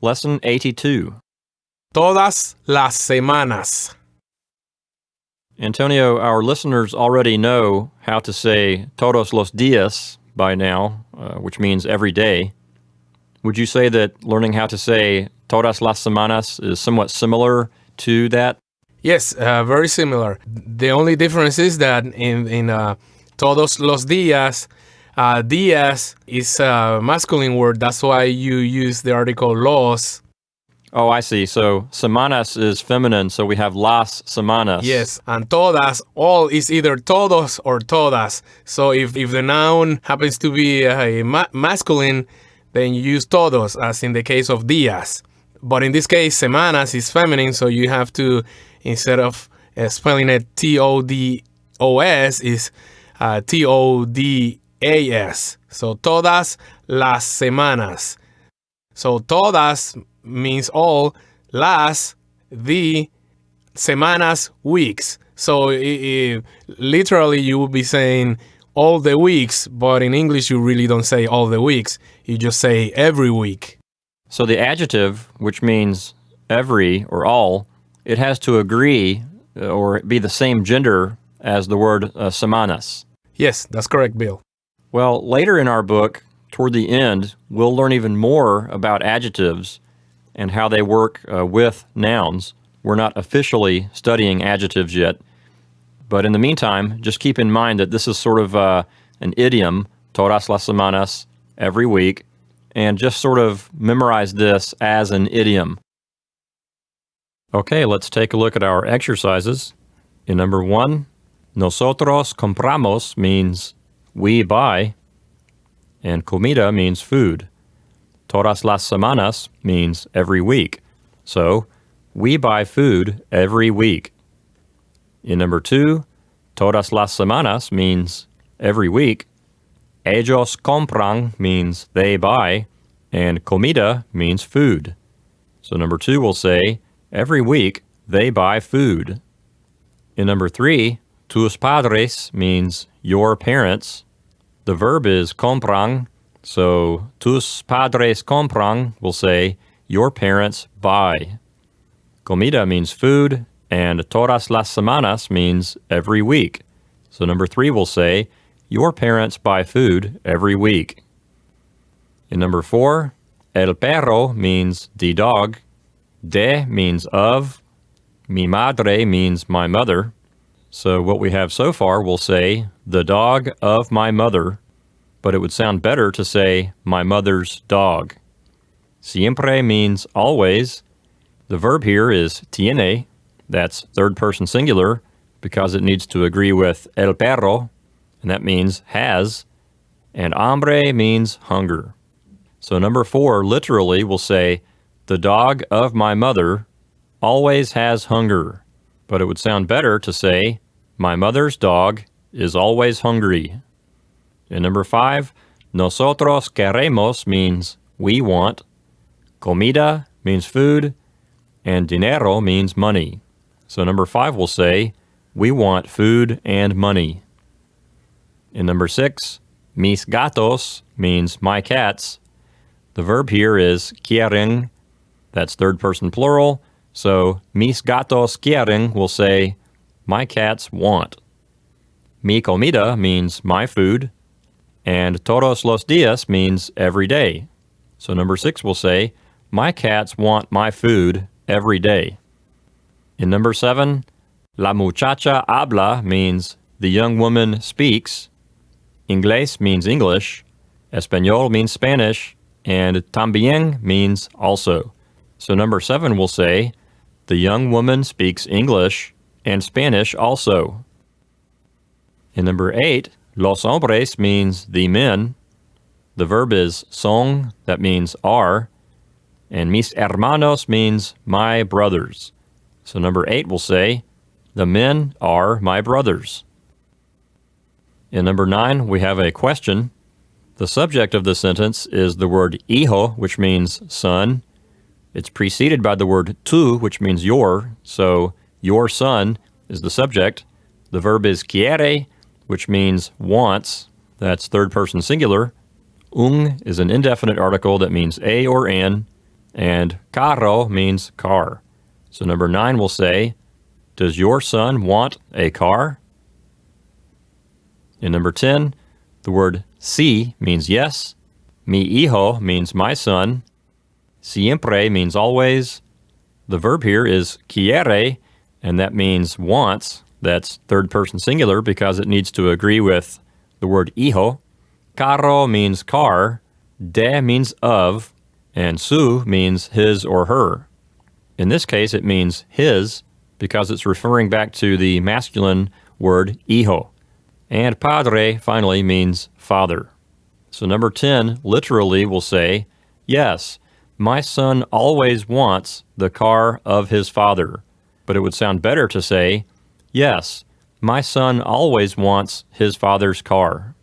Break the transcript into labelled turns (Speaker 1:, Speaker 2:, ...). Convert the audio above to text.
Speaker 1: Lesson 82.
Speaker 2: Todas las semanas.
Speaker 1: Antonio, our listeners already know how to say todos los días by now, which means every day. Would you say that learning how to say todas las semanas is somewhat similar to that?
Speaker 2: Yes, very similar. The only difference is that in todos los días, días is a masculine word. That's why you use the article los.
Speaker 1: Oh, I see. So semanas is feminine, so we have las semanas.
Speaker 2: Yes, and todas, all is either todos or todas. So if the noun happens to be masculine, then you use todos, as in the case of días. But in this case, semanas is feminine, so you have to, instead of spelling it T-O-D-O-S, is T-O-D-A-S. So todas las semanas. So todas means all, las, the, semanas, weeks. So literally you would be saying all the weeks, but in English you really don't say all the weeks. You just say every week.
Speaker 1: So the adjective, which means every or all, it has to agree or be the same gender as the word semanas.
Speaker 2: Yes, that's correct, Bill.
Speaker 1: Well, later in our book, toward the end, we'll learn even more about adjectives and how they work with nouns. We're not officially studying adjectives yet, but in the meantime, just keep in mind that this is sort of an idiom, todas las semanas, every week, and just sort of memorize this as an idiom. Okay, let's take a look at our exercises. In number 1, nosotros compramos means we buy, and comida means food. Todas las semanas means every week. So, we buy food every week. In number 2, todas las semanas means every week. Ellos compran means they buy, and comida means food. So number 2 will say, every week they buy food. In number 3, tus padres means your parents. The verb is compran, so tus padres compran will say, your parents buy. Comida means food, and todas las semanas means every week. So number 3 will say, your parents buy food every week. In number 4, el perro means the dog. De means of. Mi madre means my mother. So what we have so far will say, the dog of my mother, but it would sound better to say, my mother's dog. Siempre means always. The verb here is tiene. That's third person singular because it needs to agree with el perro, and that means has. And hambre means hunger. So number 4 literally will say, the dog of my mother always has hunger. But it would sound better to say, my mother's dog is always hungry. And number 5, nosotros queremos means we want. Comida means food. And dinero means money. So number 5 will say, we want food and money. In number 6, mis gatos means my cats. The verb here is quieren. That's third person plural. So mis gatos quieren will say, my cats want. Mi comida means my food. And todos los días means every day. So number 6 will say, my cats want my food every day. In number 7, la muchacha habla means the young woman speaks. Inglés means English. Español means Spanish. And también means also. So number 7 will say, the young woman speaks English and Spanish also. In number 8, los hombres means the men. The verb is son, that means are. And mis hermanos means my brothers. So number 8 will say, the men are my brothers. In number 9, we have a question. The subject of the sentence is the word hijo, which means son. It's preceded by the word tu, which means your. So your son is the subject. The verb is quiere, which means wants. That's third person singular. Un is an indefinite article that means a or an. And carro means car. So number 9 will say, does your son want a car? In number 10, the word sí means yes. Mi hijo means my son. Siempre means always. The verb here is quiere, and that means wants. That's third person singular because it needs to agree with the word hijo. Carro means car. De means of. And su means his or her. In this case, it means his because it's referring back to the masculine word hijo. And padre, finally, means father. So number 10 literally will say, yes, my son always wants the car of his father. But it would sound better to say, yes, my son always wants his father's car.